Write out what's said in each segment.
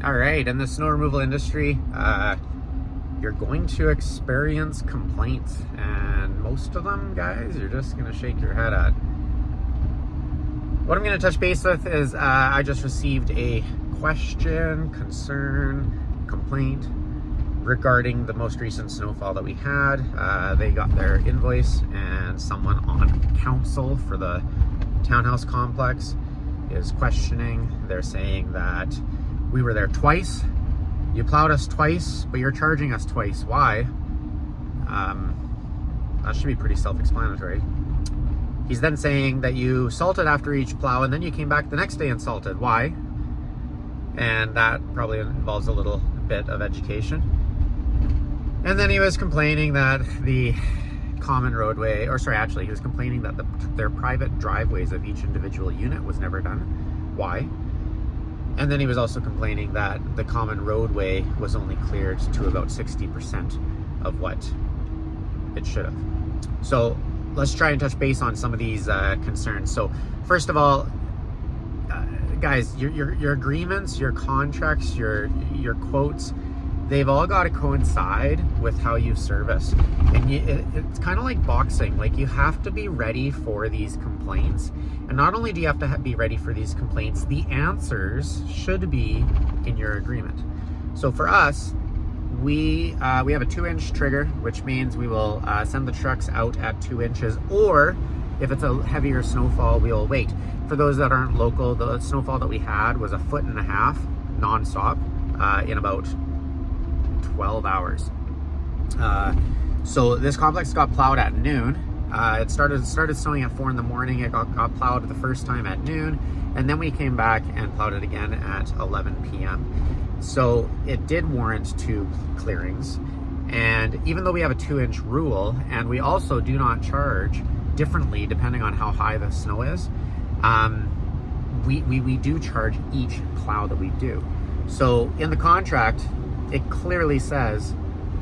All right, in the snow removal industry, you're going to experience complaints, and most of them, guys, you're just going to shake your head at. What I'm going to touch base with is I just received a question, concern, complaint regarding the most recent snowfall that we had. They got their invoice, and someone on council for the townhouse complex is questioning. They're saying that we were there twice. You plowed us twice, but you're charging us twice. Why? That should be pretty self-explanatory. He's then saying that you salted after each plow and then you came back the next day and salted. Why? And that probably involves a little bit of education. And then he was complaining that the common roadway, or sorry, actually, he was complaining that their private driveways of each individual unit was never done. Why? And then he was also complaining that the common roadway was only cleared to about 60% of what it should have. So let's try and touch base on some of these concerns. So first of all, guys, your agreements, your contracts, your quotes, they've all got to coincide with how you service. And it's kind of like boxing. Like, you have to be ready for these complaints. And not only do you have to be ready for these complaints, the answers should be in your agreement. So for us, we have a 2-inch trigger, which means we will send the trucks out at 2 inches, or if it's a heavier snowfall, we'll wait. For those that aren't local, the snowfall that we had was 1.5 feet nonstop in about 12 hours. So this complex got plowed at noon. It started snowing at 4 in the morning. It got plowed the first time at noon, and then we came back and plowed it again at 11 p.m. So it did warrant 2 clearings. And even though we have a 2-inch rule, and we also do not charge differently depending on how high the snow is, we do charge each plow that we do. So in the contract, it clearly says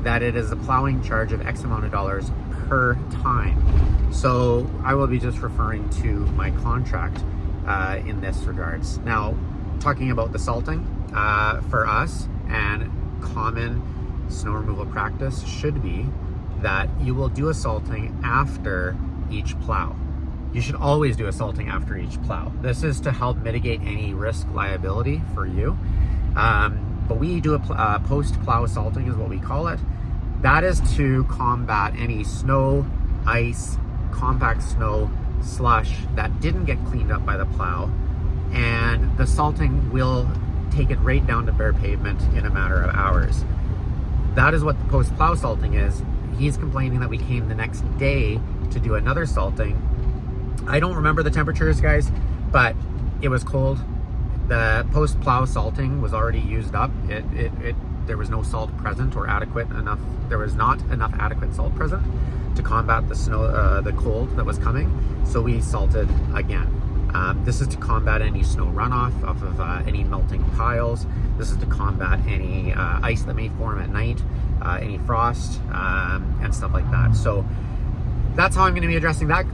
that it is a plowing charge of X amount of dollars per time. So I will be just referring to my contract in this regards. Now, talking about the salting, for us, and common snow removal practice should be that you will do a salting after each plow. You should always do a salting after each plow. This is to help mitigate any risk liability for you. But we do a post-plow salting is what we call it. That is to combat any snow, ice, compact snow, slush that didn't get cleaned up by the plow. And the salting will take it right down to bare pavement in a matter of hours. That is what the post-plow salting is. He's complaining that we came the next day to do another salting. I don't remember the temperatures, guys, but it was cold. The post-plow salting was already used up. There was no salt present or adequate enough. There was not enough adequate salt present to combat the snow, the cold that was coming. So we salted again. This is to combat any snow runoff off of any melting piles. This is to combat any ice that may form at night, any frost, and stuff like that. So that's how I'm going to be addressing that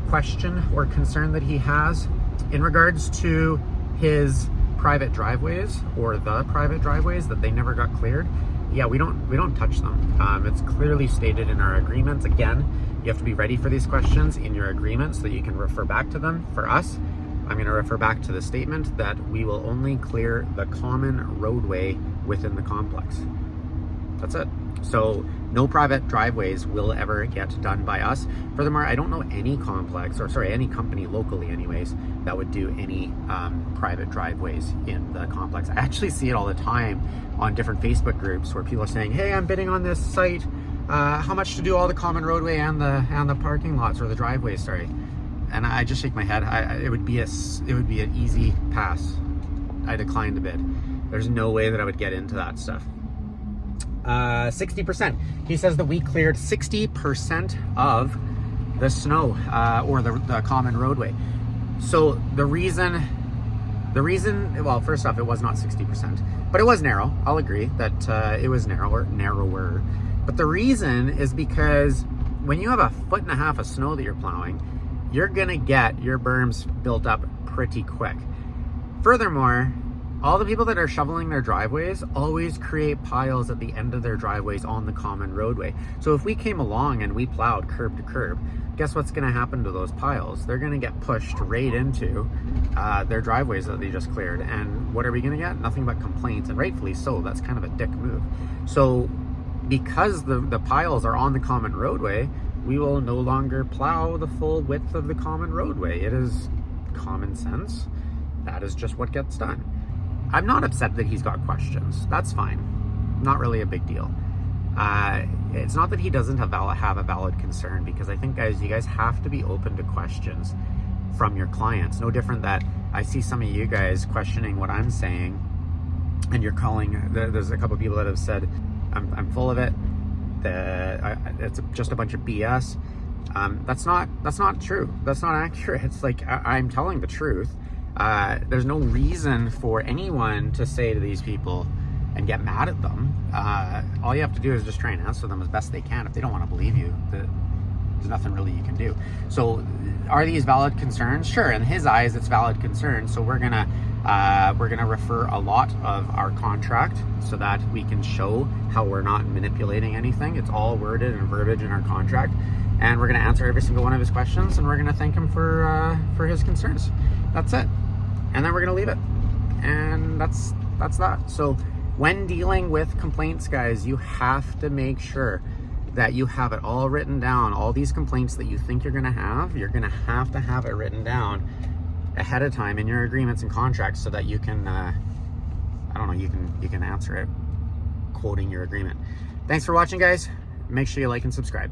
question or concern that he has in regards to his private driveways, or the private driveways that they never got cleared. Yeah, we don't touch them. It's clearly stated in our agreements. Again, you have to be ready for these questions in your agreement so that you can refer back to them. For us, I'm going to refer back to the statement that we will only clear the common roadway within the complex. That's it. So no private driveways will ever get done by us. Furthermore, I don't know any complex, or sorry, any company locally anyways, that would do any private driveways in the complex. I actually see it all the time on different Facebook groups where people are saying, hey, I'm bidding on this site. How much to do all the common roadway and the parking lots, or the driveways, sorry. And I just shake my head. It would be an easy pass. I declined the bid. There's no way that I would get into that stuff. 60%. He says that we cleared 60% of the snow, or the common roadway. So the reason, well, first off, it was not 60%, but it was narrow. I'll agree that it was narrower. But the reason is because when you have 1.5 feet of snow that you're plowing, you're gonna get your berms built up pretty quick. Furthermore, All the people that are shoveling their driveways always create piles at the end of their driveways on the common roadway. So if we came along and we plowed curb to curb, guess what's going to happen to those piles? They're going to get pushed right into their driveways that they just cleared. And what are we going to get? Nothing but complaints, and rightfully so. That's kind of a dick move. So because the piles are on the common roadway, we will no longer plow the full width of the common roadway. It is common sense. That is just what gets done. I'm not upset that he's got questions. That's fine. Not really a big deal. It's not that he doesn't have a valid concern, because I think, guys, you guys have to be open to questions from your clients. No different that I see some of you guys questioning what I'm saying, and you're calling, there's a couple of people that have said, I'm full of it, it's just a bunch of BS. That's not true. That's not accurate. It's like, I'm telling the truth. There's no reason for anyone to say to these people and get mad at them. All you have to do is just try and answer them as best they can. If they don't want to believe you, there's nothing really you can do. So are these valid concerns? Sure, in his eyes it's valid concerns. So we're gonna refer a lot of our contract so that we can show how we're not manipulating anything. It's all worded and verbiage in our contract, and we're gonna answer every single one of his questions, and we're gonna thank him for his concerns. That's it. And then we're gonna leave it. And that's that. So when dealing with complaints, guys, you have to make sure that you have it all written down. All these complaints that you think you're gonna have to have it written down ahead of time in your agreements and contracts, so that you can, you can answer it quoting your agreement. Thanks for watching, guys. Make sure you like and subscribe.